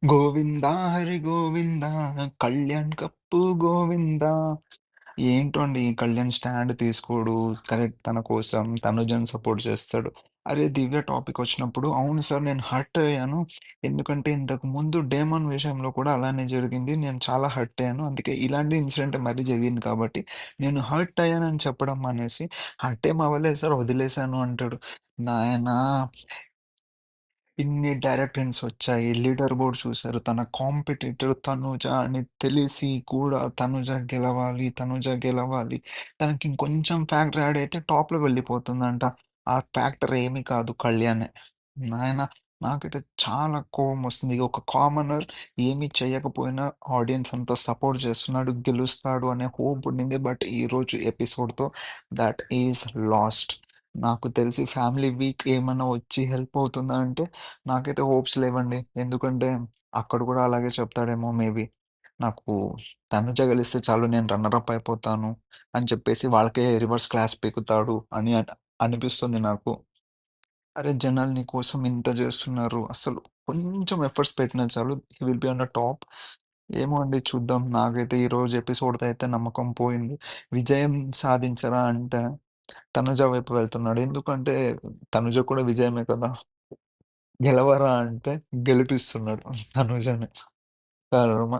Govinda Hari Govinda Kalyan cup Govinda. ఏంటో అండి ఈ కళ్యాణ్ స్టాండ్ తీసుకోడు. కరెక్ట్ తన కోసం తనుజని సపోర్ట్ చేస్తాడు. అరే! దివ్య టాపిక్ వచ్చినప్పుడు అవును సార్ నేను హర్ట్ అయ్యాను. ఎందుకంటే ఇంతకు ముందు 'డేమన్' విషయంలో కూడా అలానే జరిగింది. నేను చాలా హర్ట్ అయ్యాను. అందుకే ఇలాంటి ఇన్సిడెంట్ మళ్ళీ జరిగింది కాబట్టి నేను హర్ట్ అయ్యానని చెప్పడం మానేసి హర్ట్ ఏం అవ్వలేదు సార్ వదిలేసాను అంటాడు. నాయనా ఇన్ని డైరెక్ట్ హింట్స్ వచ్చాయి. లీడర్ బోర్డ్ చూసారు. తన కాంపిటీటర్ తనుజ అని తెలిసి కూడా తనుజ గెలవాలి, తనుజ గెలవాలి. తనకి ఇంకొంచెం ఫ్యాక్టర్ యాడ్ అయితే టాప్‌లో వెళ్ళిపోతుందంట. ఆ ఫ్యాక్టర్ ఏమి కాదు కళ్యాణే. నాయన నాకైతే చాలా కోపమొస్తుంది. ఒక కామనర్ ఏమి చేయకపోయినా ఆడియన్స్ అంతా సపోర్ట్ చేస్తున్నాడు. గెలుస్తాడు అనే హోప్ ఉండింది. బట్ ఈరోజు ఎపిసోడ్‌తో థట్ ఈస్ లాస్ట్. నాకు తెలిసి ఫ్యామిలీ వీక్ ఏమన్నా వచ్చి హెల్ప్ అవుతుందా అంటే నాకైతే హోప్స్ లేవండి. ఎందుకంటే అక్కడ కూడా అలాగే చెప్తాడేమో మేబీ. నాకు తనుజ గెలిస్తే చాలు నేను రన్నర్ అప్ అయిపోతాను అని చెప్పేసి వాళ్ళకే రివర్స్ క్లాస్ పీకుతాడు అని అనిపిస్తుంది నాకు. అరే! జనాలు నీ కోసం ఇంత జేస్తున్నారు. అసలు కొంచెం ఎఫర్ట్స్ పెట్టినా చాలు he will be on the top. ఏమో అండి చూద్దాం. నాకైతే ఈరోజు ఎపిసోడ్‌తో అయితే నమ్మకం పోయింది. విజయం సాధించరా అంటే తనుజ వైపు వెళ్తున్నాడు. ఎందుకంటే తనుజ కూడా విజయమే కదా! గెలవరా అంటే గెలిపిస్తున్నాడు తనుజని. కర్మ.